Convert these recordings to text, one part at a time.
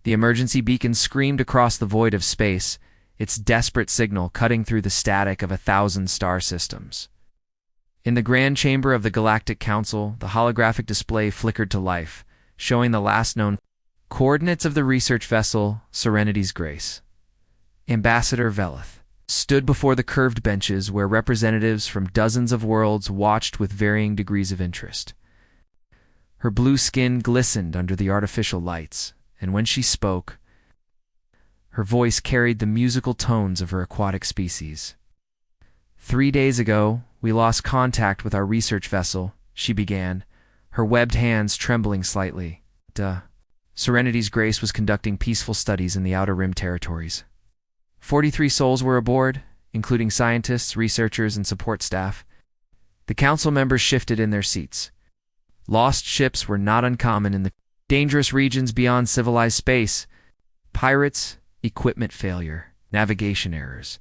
The emergency beacon screamed across the void of space, its desperate signal cutting through the static of 1,000 star systems. In the grand chamber of the Galactic Council, the holographic display flickered to life, showing the last known coordinates of the research vessel Serenity's Grace. Ambassador Velith stood before the curved benches where representatives from dozens of worlds watched with varying degrees of interest. Her blue skin glistened under the artificial lights, and when she spoke, her voice carried the musical tones of her aquatic species. 3 days ago, we lost contact with our research vessel, she began, her webbed hands trembling slightly. Serenity's Grace was conducting peaceful studies in the Outer Rim territories. 43 souls were aboard, including scientists, researchers, and support staff. The council members shifted in their seats. Lost ships were not uncommon in the dangerous regions beyond civilized space. Pirates, equipment failure, navigation errors.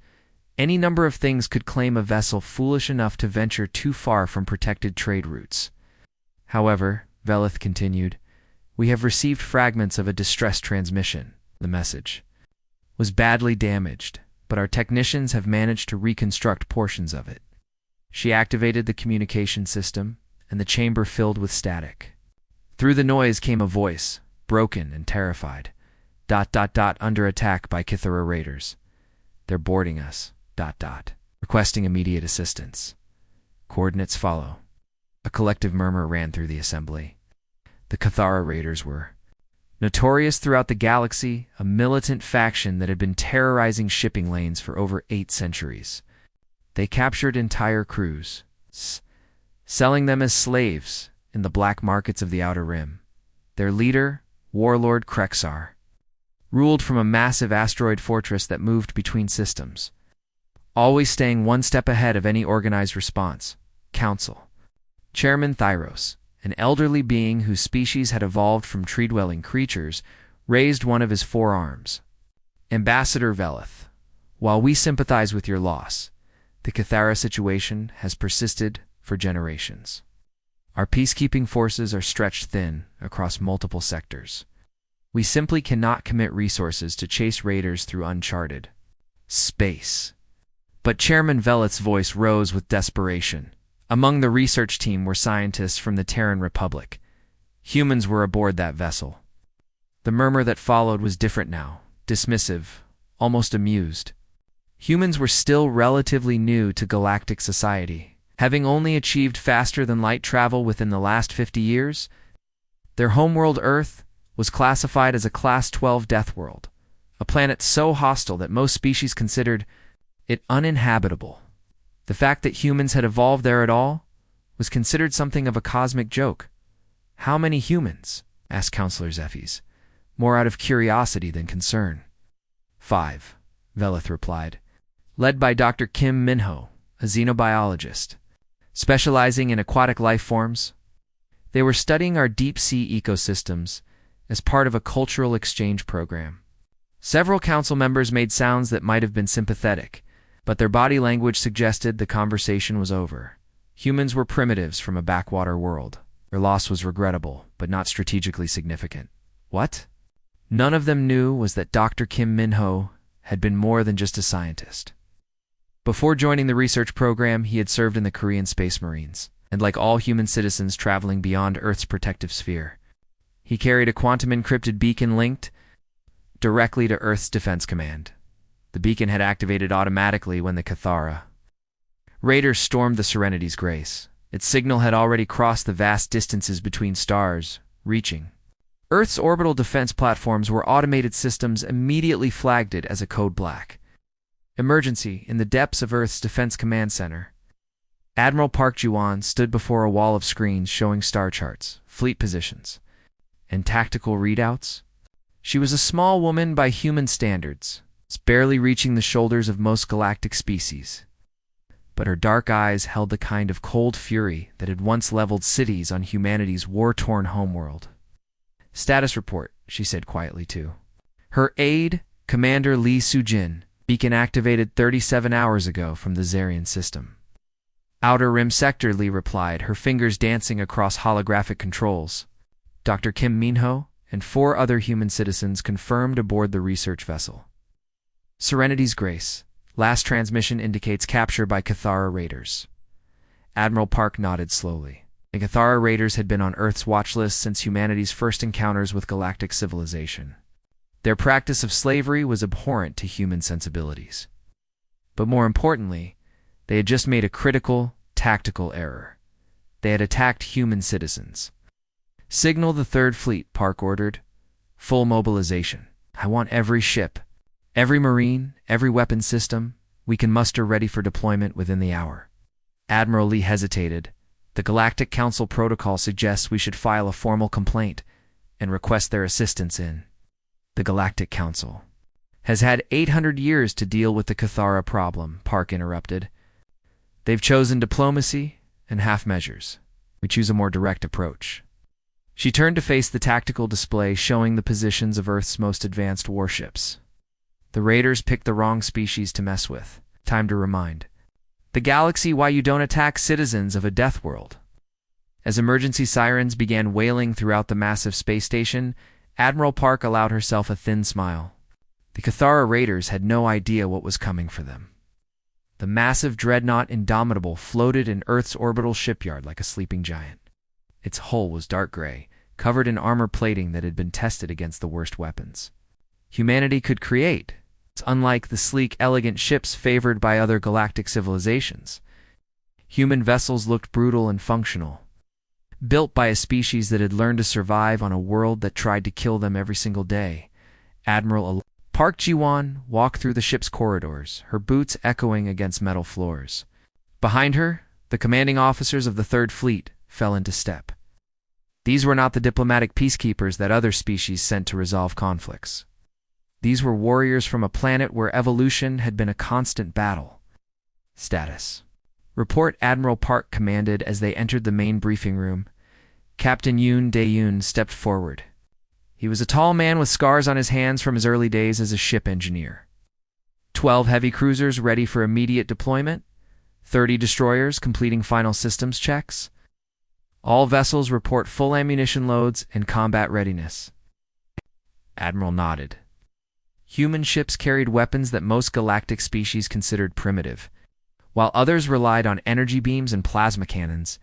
Any number of things could claim a vessel foolish enough to venture too far from protected trade routes. However, Velith continued, we have received fragments of a distress transmission. The message was badly damaged, but our technicians have managed to reconstruct portions of it. She activated the communication system, and the chamber filled with static. Through the noise came a voice, broken and terrified. ... Under attack by Kithara raiders. They're boarding us. ... Requesting immediate assistance. Coordinates follow. A collective murmur ran through the assembly. The Kithara raiders were notorious throughout the galaxy, a militant faction that had been terrorizing shipping lanes for over 8 centuries. They captured entire crews, selling them as slaves in the black markets of the Outer Rim. Their leader, Warlord Krexar, ruled from a massive asteroid fortress that moved between systems, always staying one step ahead of any organized response. Council. Chairman Thyros, an elderly being whose species had evolved from tree-dwelling creatures, raised one of his forearms. Ambassador Velith, while we sympathize with your loss, the Kithara situation has persisted for generations. Our peacekeeping forces are stretched thin across multiple sectors. We simply cannot commit resources to chase raiders through uncharted space. But Chairman Velith's voice rose with desperation. Among the research team were scientists from the Terran Republic. Humans were aboard that vessel. The murmur that followed was different now, dismissive, almost amused. Humans were still relatively new to galactic society, having only achieved faster-than-light travel within the last 50 years. Their homeworld Earth was classified as a Class 12 death world, a planet so hostile that most species considered it uninhabitable. The fact that humans had evolved there at all was considered something of a cosmic joke. How many humans? Asked Counselor Zephes, more out of curiosity than concern. 5, Velith replied, led by Dr. Kim Minho, a xenobiologist, specializing in aquatic life forms. They were studying our deep-sea ecosystems as part of a cultural exchange program. Several council members made sounds that might have been sympathetic, but their body language suggested the conversation was over. Humans were primitives from a backwater world. Their loss was regrettable, but not strategically significant. What none of them knew was that Dr. Kim Minho had been more than just a scientist. Before joining the research program, he had served in the Korean Space Marines, and like all human citizens traveling beyond Earth's protective sphere, he carried a quantum-encrypted beacon linked directly to Earth's Defense Command. The beacon had activated automatically when the Kithara raiders stormed the Serenity's Grace. Its signal had already crossed the vast distances between stars, reaching Earth's orbital defense platforms where automated systems immediately flagged it as a code black. Emergency in the depths of Earth's Defense Command Center. Admiral Park Ji-won stood before a wall of screens showing star charts, fleet positions, and tactical readouts. She was a small woman by human standards, barely reaching the shoulders of most galactic species. But her dark eyes held the kind of cold fury that had once leveled cities on humanity's war-torn homeworld. Status report, she said quietly too. Her aide, Commander Lee Soo-jin, beacon activated 37 hours ago from the Zarian system. Outer Rim Sector, Lee replied, her fingers dancing across holographic controls. Dr. Kim Minho, and 4 other human citizens confirmed aboard the research vessel. Serenity's Grace. Last transmission indicates capture by Cathara raiders. Admiral Park nodded slowly. The Cathara raiders had been on Earth's watch list since humanity's first encounters with galactic civilization. Their practice of slavery was abhorrent to human sensibilities. But more importantly, they had just made a critical, tactical error. They had attacked human citizens. "Signal the Third Fleet," Park ordered. "Full mobilization. I want every ship, every marine, every weapon system we can muster ready for deployment within the hour." Admiral Lee hesitated. "The Galactic Council protocol suggests we should file a formal complaint and request their assistance in." "The Galactic Council has had 800 years to deal with the Cathara problem," Park interrupted. "They've chosen diplomacy and half measures. We choose a more direct approach." She turned to face the tactical display showing the positions of Earth's most advanced warships. "The raiders picked the wrong species to mess with. Time to remind the galaxy why you don't attack citizens of a death world." As emergency sirens began wailing throughout the massive space station, Admiral Park allowed herself a thin smile. The Cathara raiders had no idea what was coming for them. The massive dreadnought Indomitable floated in Earth's orbital shipyard like a sleeping giant. Its hull was dark gray, covered in armor plating that had been tested against the worst weapons humanity could create. It's unlike the sleek, elegant ships favored by other galactic civilizations. Human vessels looked brutal and functional, built by a species that had learned to survive on a world that tried to kill them every single day. Admiral Park Ji-won walked through the ship's corridors, her boots echoing against metal floors. Behind her, the commanding officers of the Third Fleet fell into step. These were not the diplomatic peacekeepers that other species sent to resolve conflicts. These were warriors from a planet where evolution had been a constant battle. "Status report," Admiral Park commanded as they entered the main briefing room. Captain Yoon Dae-yoon stepped forward. He was a tall man with scars on his hands from his early days as a ship engineer. 12 heavy cruisers ready for immediate deployment, 30 destroyers completing final systems checks. All vessels report full ammunition loads and combat readiness. Admiral nodded. Human ships carried weapons that most galactic species considered primitive, while others relied on energy beams and plasma cannons.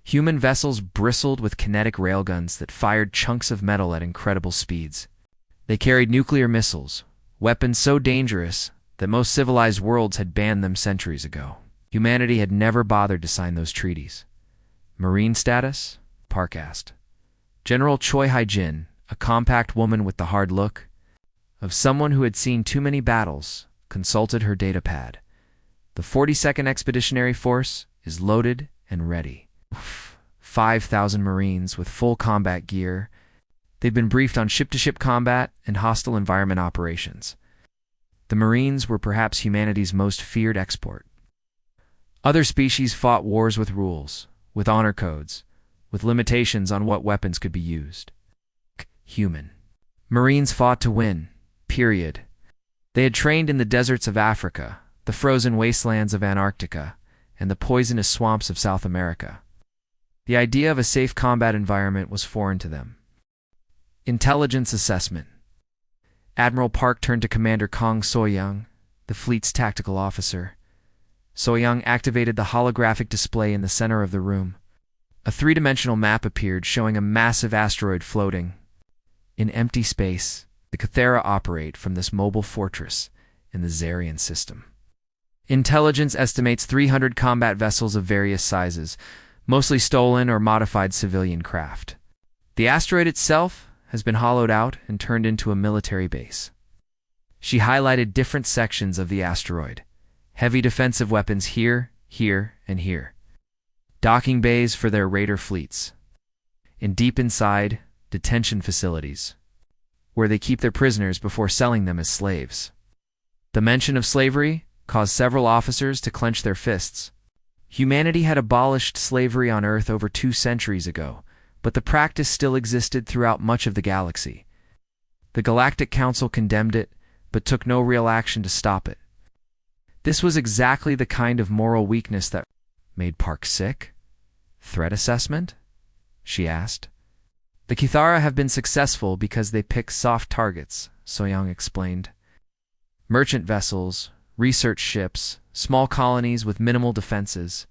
Human vessels bristled with kinetic railguns that fired chunks of metal at incredible speeds. They carried nuclear missiles, weapons so dangerous that most civilized worlds had banned them centuries ago. Humanity had never bothered to sign those treaties. "Marine status?" Park asked. General Choi Hai-jin, a compact woman with the hard look of someone who had seen too many battles, consulted her datapad. "The 42nd Expeditionary Force is loaded and ready. 5,000 Marines with full combat gear. They've been briefed on ship-to-ship combat and hostile environment operations." The Marines were perhaps humanity's most feared export. Other species fought wars with rules, with honor codes, with limitations on what weapons could be used. Human Marines fought to win, period. They had trained in the deserts of Africa, the frozen wastelands of Antarctica, and the poisonous swamps of South America. The idea of a safe combat environment was foreign to them. Intelligence assessment. Admiral Park turned to Commander Kong So-young, the fleet's tactical officer. So-young activated the holographic display in the center of the room. A 3-dimensional map appeared showing a massive asteroid floating in empty space. The Cathara operate from this mobile fortress in the Zarian system. Intelligence estimates 300 combat vessels of various sizes, mostly stolen or modified civilian craft. The asteroid itself has been hollowed out and turned into a military base. She highlighted different sections of the asteroid. Heavy defensive weapons here, here, and here. Docking bays for their raider fleets. And deep inside, detention facilities, where they keep their prisoners before selling them as slaves. The mention of slavery caused several officers to clench their fists. Humanity had abolished slavery on Earth over 2 centuries ago, but the practice still existed throughout much of the galaxy. The Galactic Council condemned it, but took no real action to stop it. This was exactly the kind of moral weakness that made Park sick. "Threat assessment?" she asked. The Kithara have been successful because they pick soft targets, Soyoung explained. Merchant vessels, research ships, small colonies with minimal defenses.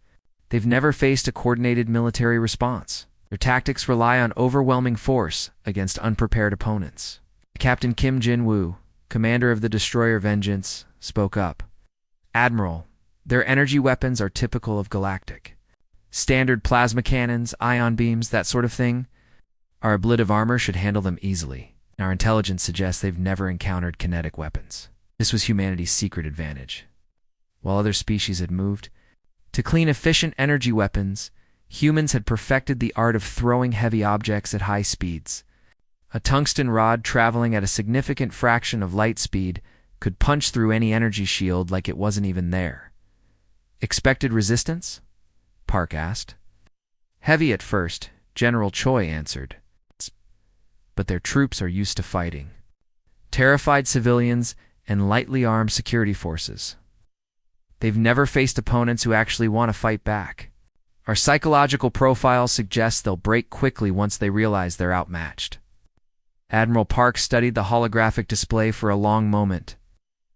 They've never faced a coordinated military response. Their tactics rely on overwhelming force against unprepared opponents. Captain Kim Jin-woo, commander of the destroyer Vengeance, spoke up. Admiral, their energy weapons are typical of Galactic. Standard plasma cannons, ion beams, that sort of thing. Our ablative armor should handle them easily. Our intelligence suggests they've never encountered kinetic weapons. This was humanity's secret advantage. While other species had moved to clean efficient energy weapons, humans had perfected the art of throwing heavy objects at high speeds. A tungsten rod traveling at a significant fraction of light speed could punch through any energy shield like it wasn't even there. Expected resistance? Park asked. Heavy at first, General Choi answered. But their troops are used to fighting. Terrified civilians and lightly armed security forces. They've never faced opponents who actually want to fight back. Our psychological profile suggests they'll break quickly once they realize they're outmatched. Admiral Park studied the holographic display for a long moment.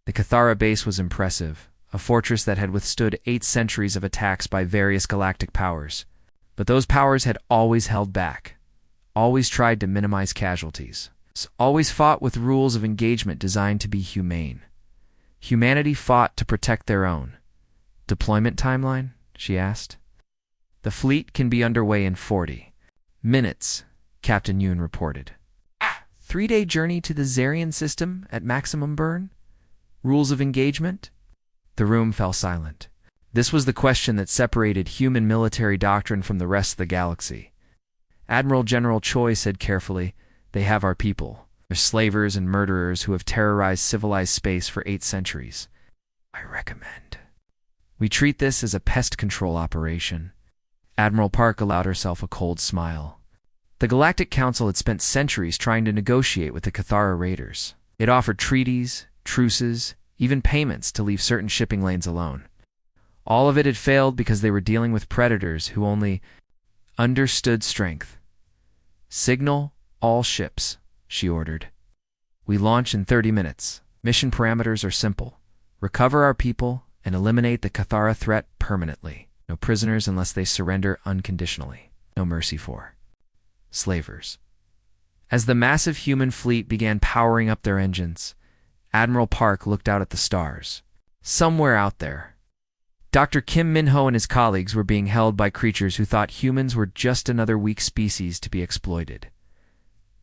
The Kithara base was impressive, a fortress that had withstood 8 centuries of attacks by various galactic powers. But those powers had always held back, always tried to minimize casualties, always fought with rules of engagement designed to be humane. Humanity fought to protect their own. Deployment timeline? She asked. The fleet can be underway in 40 minutes, Captain Yoon reported. 3-day journey to the Zarian system at maximum burn? Rules of engagement? The room fell silent. This was the question that separated human military doctrine from the rest of the galaxy. Admiral General Choi said carefully, "They have our people. They're slavers and murderers who have terrorized civilized space for 8 centuries. I recommend we treat this as a pest control operation." Admiral Park allowed herself a cold smile. The Galactic Council had spent centuries trying to negotiate with the Kithara raiders. It offered treaties, truces, even payments to leave certain shipping lanes alone. All of it had failed because they were dealing with predators who only understood strength. "Signal all ships," she ordered. "We launch in 30 minutes. Mission parameters are simple. Recover our people and eliminate the Kithara threat permanently. No prisoners unless they surrender unconditionally. No mercy for slavers." As the massive human fleet began powering up their engines, Admiral Park looked out at the stars. Somewhere out there, Dr. Kim Min-ho and his colleagues were being held by creatures who thought humans were just another weak species to be exploited.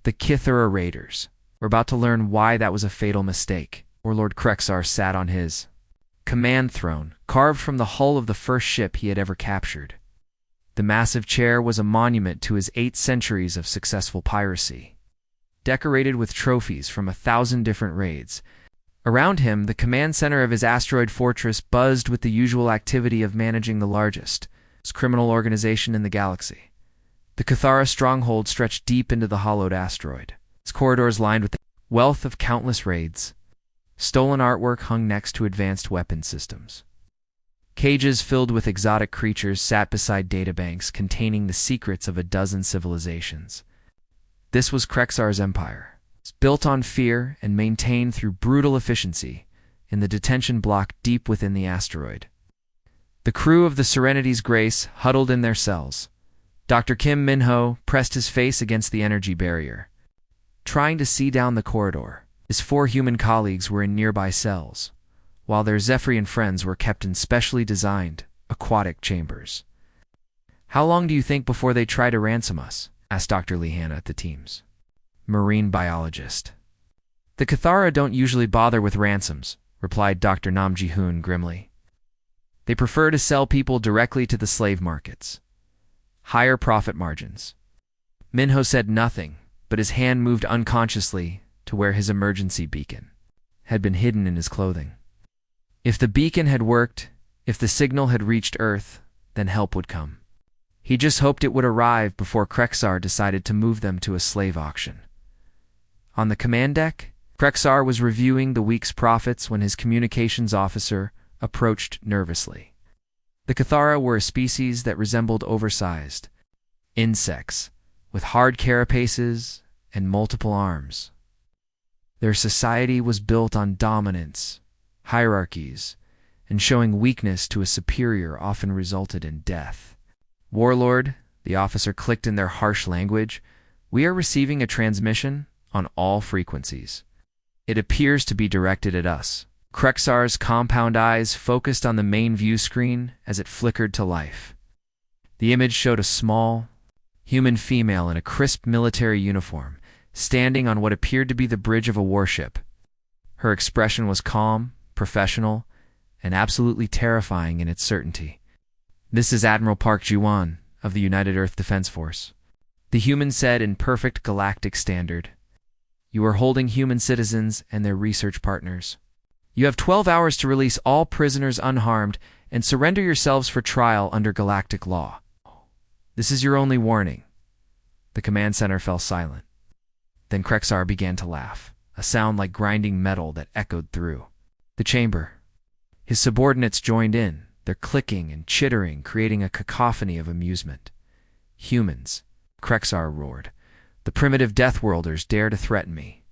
The Kithara raiders were about to learn why that was a fatal mistake. Warlord Krexar sat on his command throne, carved from the hull of the first ship he had ever captured. The massive chair was a monument to his 8 centuries of successful piracy, decorated with trophies from 1,000 different raids. Around him, the command center of his asteroid fortress buzzed with the usual activity of managing the largest criminal organization in the galaxy. The Kithara stronghold stretched deep into the hollowed asteroid, its corridors lined with the wealth of countless raids. Stolen artwork hung next to advanced weapon systems. Cages filled with exotic creatures sat beside databanks containing the secrets of a dozen civilizations. This was Krexar's empire, built on fear and maintained through brutal efficiency in the detention block deep within the asteroid. The crew of the Serenity's Grace huddled in their cells. Dr. Kim Min-ho pressed his face against the energy barrier, trying to see down the corridor. His 4 human colleagues were in nearby cells, while their Zephyrian friends were kept in specially designed aquatic chambers. "How long do you think before they try to ransom us?" asked Dr. Lee Hanna at the teams. Marine biologist. "The Kithara don't usually bother with ransoms," replied Dr. Nam Ji-hoon grimly. "They prefer to sell people directly to the slave markets. Higher profit margins." Minho said nothing, but his hand moved unconsciously to where his emergency beacon had been hidden in his clothing. If the beacon had worked, if the signal had reached Earth, then help would come. He just hoped it would arrive before Krexar decided to move them to a slave auction. On the command deck, Krexar was reviewing the week's profits when his communications officer approached nervously. The Kithara were a species that resembled oversized insects, with hard carapaces and multiple arms. Their society was built on dominance, hierarchies, and showing weakness to a superior often resulted in death. "Warlord," the officer clicked in their harsh language, "we are receiving a transmission on all frequencies. It appears to be directed at us." Krexar's compound eyes focused on the main view screen as it flickered to life. The image showed a small, human female in a crisp military uniform, standing on what appeared to be the bridge of a warship. Her expression was calm, professional, and absolutely terrifying in its certainty. "This is Admiral Park Ji-won of the United Earth Defense Force," the human said in perfect galactic standard. "You are holding human citizens and their research partners. You have 12 hours to release all prisoners unharmed and surrender yourselves for trial under galactic law. This is your only warning." The command center fell silent. Then Krexar began to laugh, a sound like grinding metal that echoed through the chamber. His subordinates joined in, their clicking and chittering creating a cacophony of amusement. "Humans," Krexar roared, "the primitive Deathworlders dare to threaten me.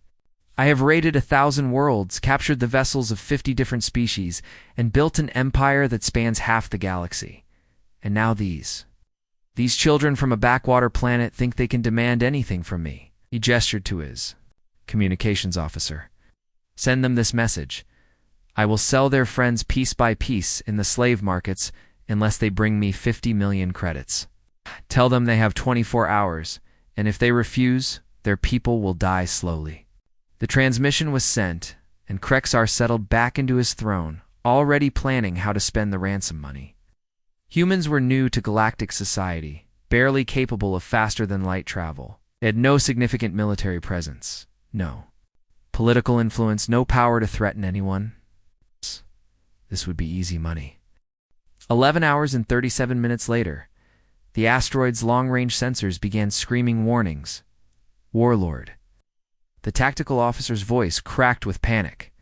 I have raided 1,000 worlds, captured the vessels of 50 different species, and built an empire that spans half the galaxy. And now these children from a backwater planet think they can demand anything from me." He gestured to his communications officer. "Send them this message. I will sell their friends piece by piece in the slave markets unless they bring me 50 million credits. Tell them they have 24 hours, and if they refuse, their people will die slowly." The transmission was sent, and Krexar settled back into his throne, already planning how to spend the ransom money. Humans were new to galactic society, barely capable of faster-than-light travel. They had no significant military presence, no political influence, no power to threaten anyone. This would be easy money. 11 hours and 37 minutes later, the asteroid's long-range sensors began screaming warnings. "Warlord." The tactical officer's voice cracked with panic.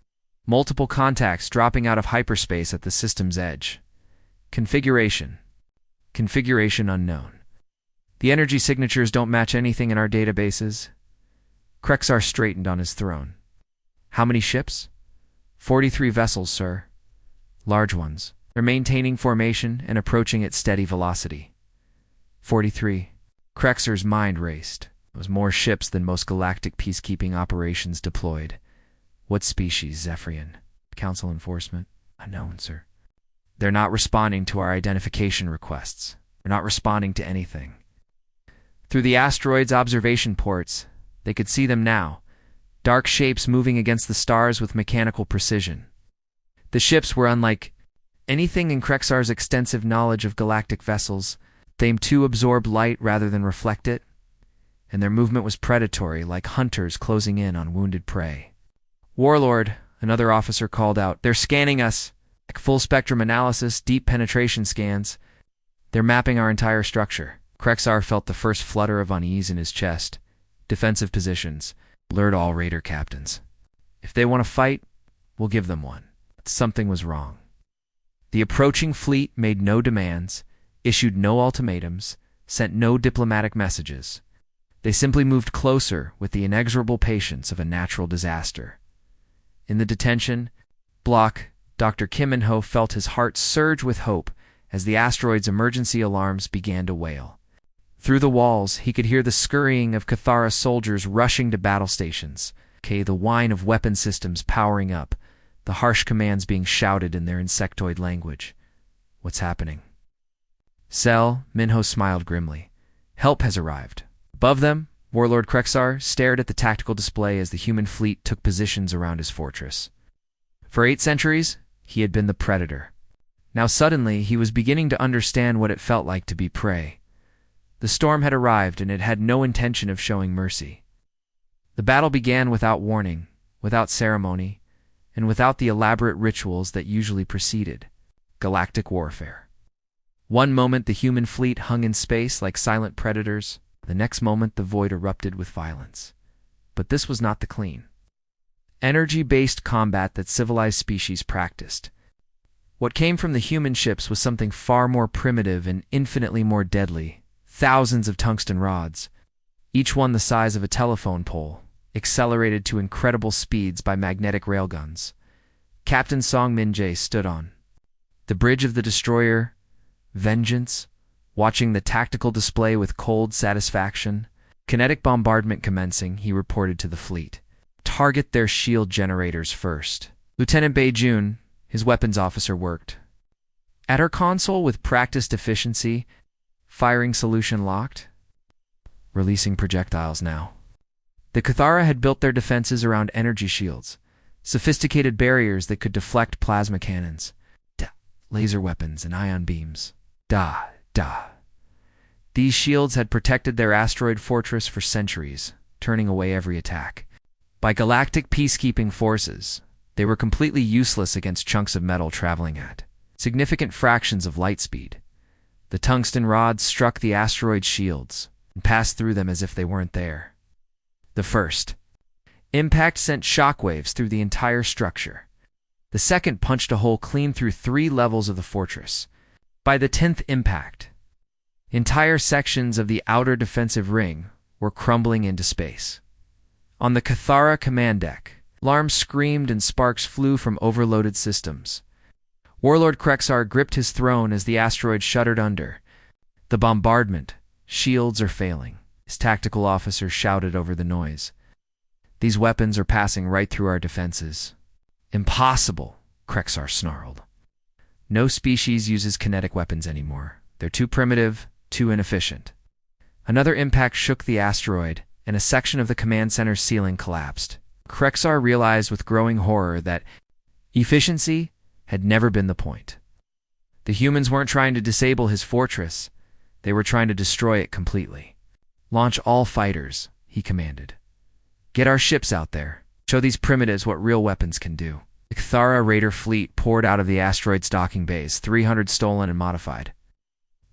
Multiple contacts dropping out of hyperspace at the system's edge. Configuration unknown. The energy signatures don't match anything in our databases." Krexar straightened on his throne. "How many ships?" 43 vessels, sir. Large ones. They're maintaining formation and approaching at steady velocity." 43. Krexar's mind raced. It was more ships than most galactic peacekeeping operations deployed. "What species, Zephyrian?" "Council enforcement." "Unknown, sir." "They're not responding to our identification requests. They're not responding to anything." Through the asteroid's observation ports, they could see them now, dark shapes moving against the stars with mechanical precision. The ships were unlike anything in Krexar's extensive knowledge of galactic vessels. They too absorbed light rather than reflect it, and their movement was predatory, like hunters closing in on wounded prey. "Warlord," another officer called out, "they're scanning us. Like full-spectrum analysis, deep penetration scans. They're mapping our entire structure." Krexar felt the first flutter of unease in his chest. "Defensive positions. Alert all raider captains. If they want to fight, we'll give them one." But something was wrong. The approaching fleet made no demands, issued no ultimatums, sent no diplomatic messages. They simply moved closer with the inexorable patience of a natural disaster. In the detention block, Dr. Kim In-ho felt his heart surge with hope as the asteroid's emergency alarms began to wail. Through the walls, he could hear the scurrying of Cathara soldiers rushing to battle stations, the whine of weapon systems powering up, the harsh commands being shouted in their insectoid language. "What's happening?" "Cell," Minho smiled grimly. "Help has arrived." Above them, Warlord Krexar stared at the tactical display as the human fleet took positions around his fortress. For 8 centuries, he had been the predator. Now suddenly, he was beginning to understand what it felt like to be prey. The storm had arrived, and it had no intention of showing mercy. The battle began without warning, without ceremony, and without the elaborate rituals that usually preceded galactic warfare. One moment the human fleet hung in space like silent predators, the next moment the void erupted with violence. But this was not the clean, energy-based combat that civilized species practiced. What came from the human ships was something far more primitive and infinitely more deadly: thousands of tungsten rods, each one the size of a telephone pole, accelerated to incredible speeds by magnetic railguns. Captain Song Min-jae stood on the bridge of the destroyer Vengeance, watching the tactical display with cold satisfaction. Kinetic bombardment commencing, he reported to the fleet. Target their shield generators first. Lieutenant Bae-jun, his weapons officer, worked at her console with practiced efficiency. Firing solution locked. Releasing projectiles now. The Cathara had built their defenses around energy shields, sophisticated barriers that could deflect plasma cannons, laser weapons, and ion beams. These shields had protected their asteroid fortress for centuries, turning away every attack. By galactic peacekeeping forces, they were completely useless against chunks of metal traveling at significant fractions of light speed. The tungsten rods struck the asteroid's shields and passed through them as if they weren't there. The first impact sent shockwaves through the entire structure. The second punched a hole clean through 3 levels of the fortress. By the 10th impact, entire sections of the outer defensive ring were crumbling into space. On the Cathara command deck, alarms screamed and sparks flew from overloaded systems. Warlord Krexar gripped his throne as the asteroid shuddered under. The bombardment, shields are failing, his tactical officer shouted over the noise. These weapons are passing right through our defenses. Impossible, Krexar snarled. No species uses kinetic weapons anymore. They're too primitive, too inefficient. Another impact shook the asteroid, and a section of the command center's ceiling collapsed. Krexar realized with growing horror that efficiency had never been the point. The humans weren't trying to disable his fortress. They were trying to destroy it completely. Launch all fighters, he commanded. Get our ships out there. Show these primitives what real weapons can do. The Cathara Raider fleet poured out of the asteroid's docking bays, 300 stolen and modified.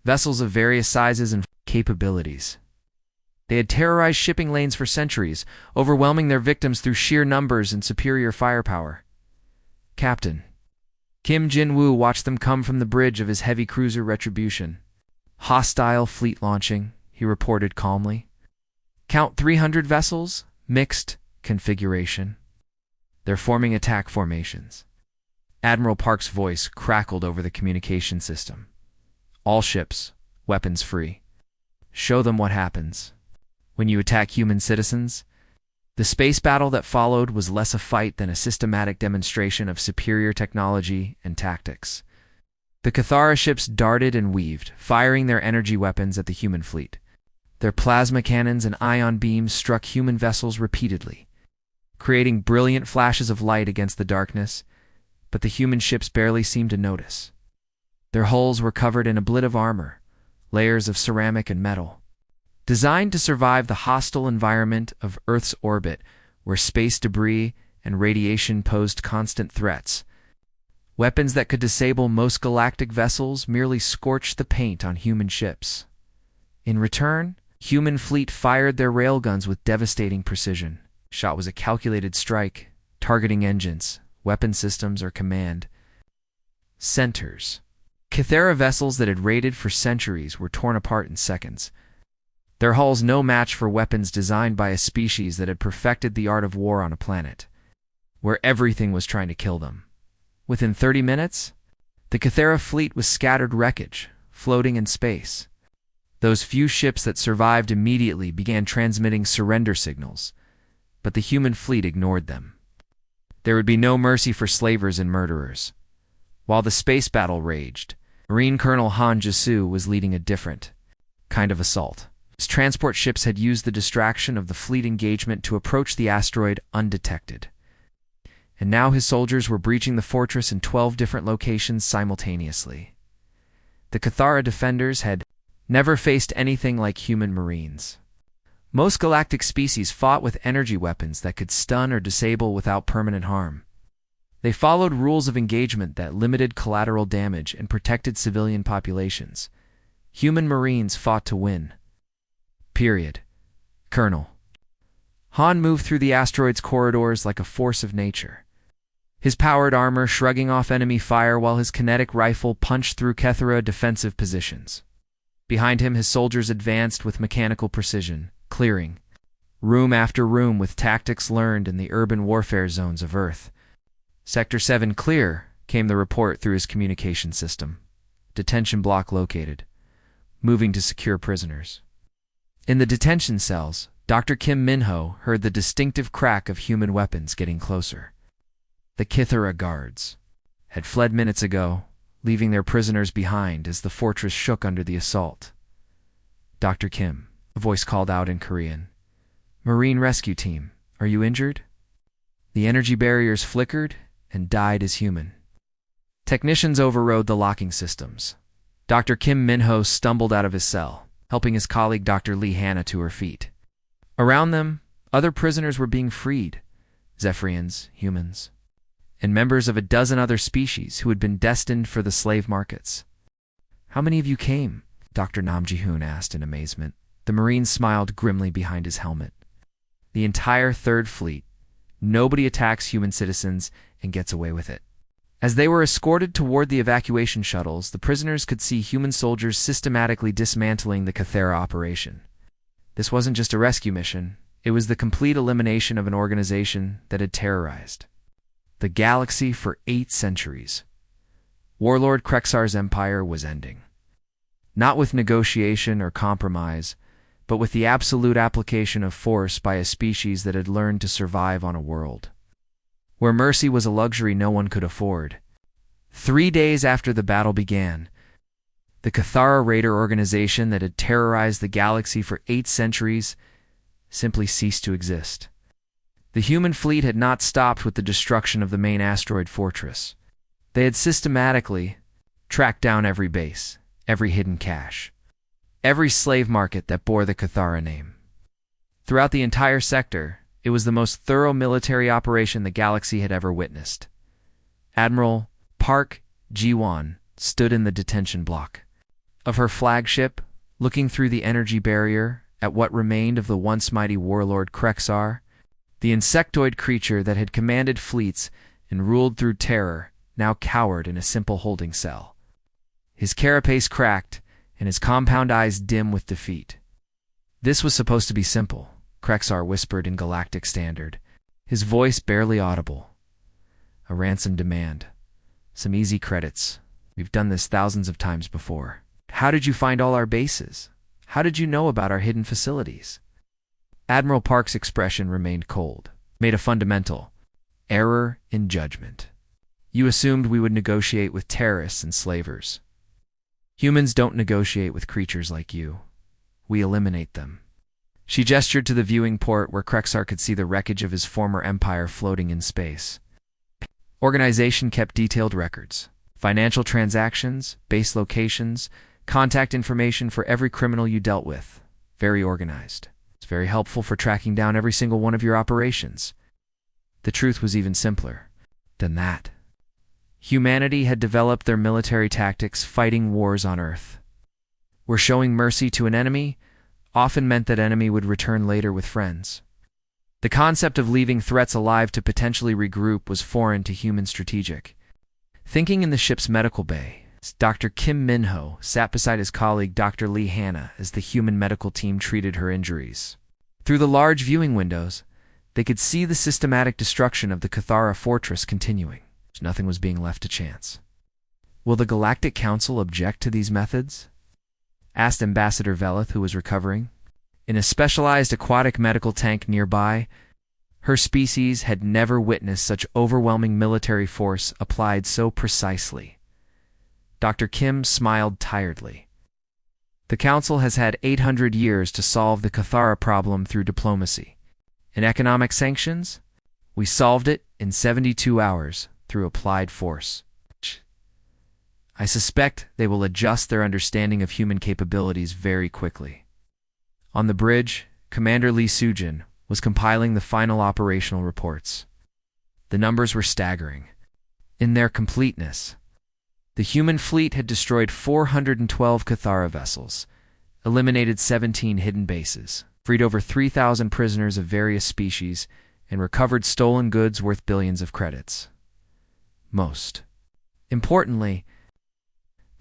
Vessels of various sizes and capabilities. They had terrorized shipping lanes for centuries, overwhelming their victims through sheer numbers and superior firepower. Captain Kim Jin-woo watched them come from the bridge of his heavy cruiser Retribution. Hostile fleet launching, he reported calmly. Count 300 vessels, mixed configuration. They're forming attack formations. Admiral Park's voice crackled over the communication system. All ships, weapons free. Show them what happens when you attack human citizens. The space battle that followed was less a fight than a systematic demonstration of superior technology and tactics. The Cathara ships darted and weaved, firing their energy weapons at the human fleet. Their plasma cannons and ion beams struck human vessels repeatedly, creating brilliant flashes of light against the darkness, but the human ships barely seemed to notice. Their hulls were covered in ablative armor, layers of ceramic and metal, designed to survive the hostile environment of Earth's orbit, where space debris and radiation posed constant threats. Weapons that could disable most galactic vessels merely scorched the paint on human ships. In return, human fleet fired their railguns with devastating precision. Shot was a calculated strike, targeting engines, weapon systems, or command centers. Cathara vessels that had raided for centuries were torn apart in seconds. Their hulls no match for weapons designed by a species that had perfected the art of war on a planet where everything was trying to kill them. Within 30 minutes, the Cathara fleet was scattered wreckage, floating in space. Those few ships that survived immediately began transmitting surrender signals, but the human fleet ignored them. There would be no mercy for slavers and murderers. While the space battle raged, Marine Colonel Han Jisu was leading a different kind of assault. His transport ships had used the distraction of the fleet engagement to approach the asteroid undetected. And now his soldiers were breaching the fortress in 12 different locations simultaneously. The Cathara defenders had never faced anything like human marines. Most galactic species fought with energy weapons that could stun or disable without permanent harm. They followed rules of engagement that limited collateral damage and protected civilian populations. Human marines fought to win. Period. Colonel Han moved through the asteroid's corridors like a force of nature, his powered armor shrugging off enemy fire while his kinetic rifle punched through Cathara defensive positions. Behind him, his soldiers advanced with mechanical precision, clearing room after room with tactics learned in the urban warfare zones of Earth. Sector 7 clear, came the report through his communication system. Detention block located. Moving to secure prisoners. In the detention cells, Dr. Kim Min-ho heard the distinctive crack of human weapons getting closer. The Kithara guards had fled minutes ago, leaving their prisoners behind as the fortress shook under the assault. Dr. Kim, a voice called out in Korean. Marine Rescue Team, are you injured? The energy barriers flickered and died as human. Technicians overrode the locking systems. Dr. Kim Min-ho stumbled out of his cell, helping his colleague Dr. Lee Hannah to her feet. Around them, other prisoners were being freed, Zephyrians, humans, and members of a dozen other species who had been destined for the slave markets. How many of you came? Dr. Nam Ji-hoon asked in amazement. The Marine smiled grimly behind his helmet. The entire Third Fleet. Nobody attacks human citizens and gets away with it. As they were escorted toward the evacuation shuttles, the prisoners could see human soldiers systematically dismantling the Kithara operation. This wasn't just a rescue mission, it was the complete elimination of an organization that had terrorized the galaxy for 8 centuries. Warlord Krexar's empire was ending. Not with negotiation or compromise, but with the absolute application of force by a species that had learned to survive on a world where mercy was a luxury no one could afford. 3 days after the battle began, the Kithara Raider organization that had terrorized the galaxy for 8 centuries simply ceased to exist. The human fleet had not stopped with the destruction of the main asteroid fortress. They had systematically tracked down every base, every hidden cache, every slave market that bore the Kithara name. Throughout the entire sector, it was the most thorough military operation the galaxy had ever witnessed. Admiral Park Ji-won stood in the detention block of her flagship, looking through the energy barrier at what remained of the once mighty warlord Krexar, the insectoid creature that had commanded fleets and ruled through terror, now cowered in a simple holding cell. His carapace cracked, and his compound eyes dim with defeat. This was supposed to be simple, Krexar whispered in Galactic Standard, his voice barely audible. A ransom demand. Some easy credits. We've done this thousands of times before. How did you find all our bases? How did you know about our hidden facilities? Admiral Park's expression remained cold, made a fundamental error in judgment. You assumed we would negotiate with terrorists and slavers. Humans don't negotiate with creatures like you. We eliminate them. She gestured to the viewing port where Krexar could see the wreckage of his former empire floating in space. Organization kept detailed records, financial transactions, base locations, contact information for every criminal you dealt with. Very organized. It's very helpful for tracking down every single one of your operations. The truth was even simpler than that. Humanity had developed their military tactics fighting wars on Earth, where showing mercy to an enemy often meant that enemy would return later with friends. The concept of leaving threats alive to potentially regroup was foreign to human strategic thinking. In the ship's medical bay, Dr. Kim Min-ho sat beside his colleague Dr. Lee Hannah as the human medical team treated her injuries. Through the large viewing windows, they could see the systematic destruction of the Kithara fortress continuing. Nothing was being left to chance. Will the Galactic Council object to these methods? Asked Ambassador Velith, who was recovering. In a specialized aquatic medical tank nearby, her species had never witnessed such overwhelming military force applied so precisely. Dr. Kim smiled tiredly. The Council has had 800 years to solve the Kithara problem through diplomacy. In economic sanctions, we solved it in 72 hours through applied force. I suspect they will adjust their understanding of human capabilities very quickly. On the bridge, Commander Lee Sujin was compiling the final operational reports. The numbers were staggering. In their completeness, the human fleet had destroyed 412 Kithara vessels, eliminated 17 hidden bases, freed over 3,000 prisoners of various species, and recovered stolen goods worth billions of credits. Most importantly,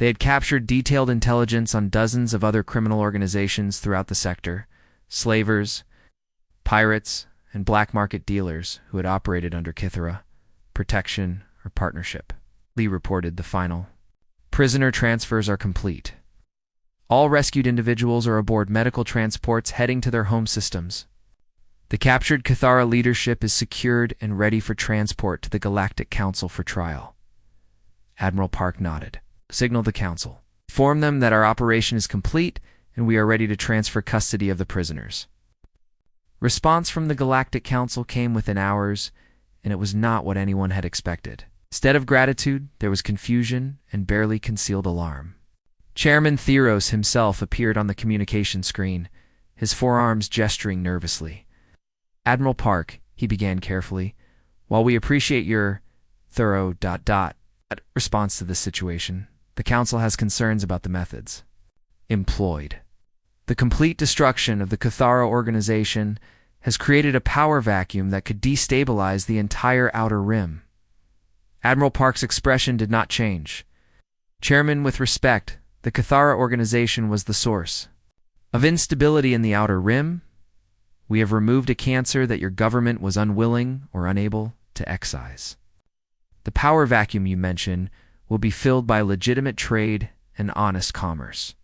they had captured detailed intelligence on dozens of other criminal organizations throughout the sector, slavers, pirates, and black market dealers who had operated under Kithara, protection, or partnership. Lee reported the final. Prisoner transfers are complete. All rescued individuals are aboard medical transports heading to their home systems. The captured Kithara leadership is secured and ready for transport to the Galactic Council for trial. Admiral Park nodded. Signal the Council. Inform them that our operation is complete and we are ready to transfer custody of the prisoners. Response from the Galactic Council came within hours, and it was not what anyone had expected. Instead of gratitude, there was confusion and barely concealed alarm. Chairman Theros himself appeared on the communication screen, his forearms gesturing nervously. Admiral Park, he began carefully, while we appreciate your thorough ... response to this situation, the Council has concerns about the methods employed. The complete destruction of the Kithara organization has created a power vacuum that could destabilize the entire Outer Rim. Admiral Park's expression did not change. Chairman, with respect, the Kithara organization was the source of instability in the Outer Rim. We have removed a cancer that your government was unwilling or unable to excise. The power vacuum you mention will be filled by legitimate trade and honest commerce.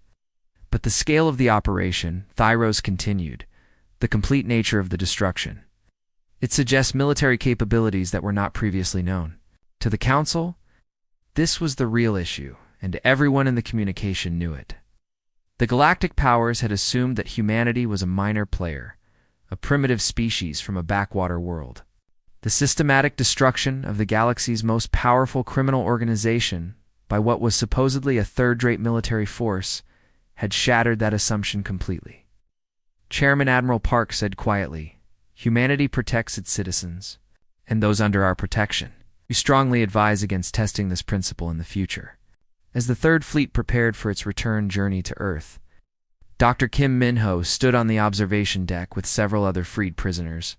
But the scale of the operation, Thyros continued, the complete nature of the destruction. It suggests military capabilities that were not previously known. To the Council, this was the real issue, and everyone in the communication knew it. The galactic powers had assumed that humanity was a minor player, a primitive species from a backwater world. The systematic destruction of the galaxy's most powerful criminal organization by what was supposedly a third-rate military force had shattered that assumption completely. Chairman Admiral Park said quietly, "Humanity protects its citizens, and those under our protection. We strongly advise against testing this principle in the future." As the Third Fleet prepared for its return journey to Earth, Dr. Kim Minho stood on the observation deck with several other freed prisoners.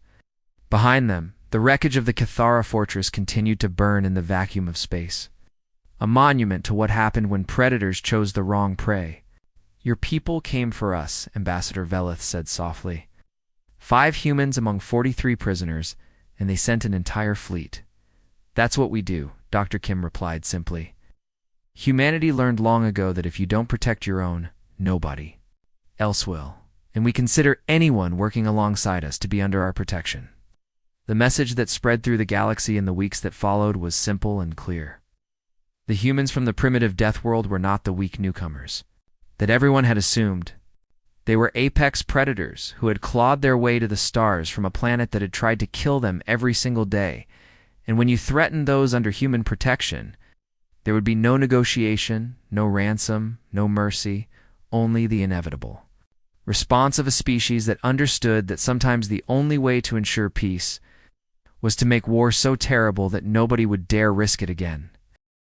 Behind them, the wreckage of the Kithara fortress continued to burn in the vacuum of space, a monument to what happened when predators chose the wrong prey. "Your people came for us," Ambassador Velith said softly. 5 humans among 43 prisoners, and they sent an entire fleet. "That's what we do," Dr. Kim replied simply. "Humanity learned long ago that if you don't protect your own, nobody else will, and we consider anyone working alongside us to be under our protection." The message that spread through the galaxy in the weeks that followed was simple and clear. The humans from the primitive death world were not the weak newcomers that everyone had assumed. They were apex predators who had clawed their way to the stars from a planet that had tried to kill them every single day. And when you threatened those under human protection, there would be no negotiation, no ransom, no mercy, only the inevitable response of a species that understood that sometimes the only way to ensure peace was to make war so terrible that nobody would dare risk it again.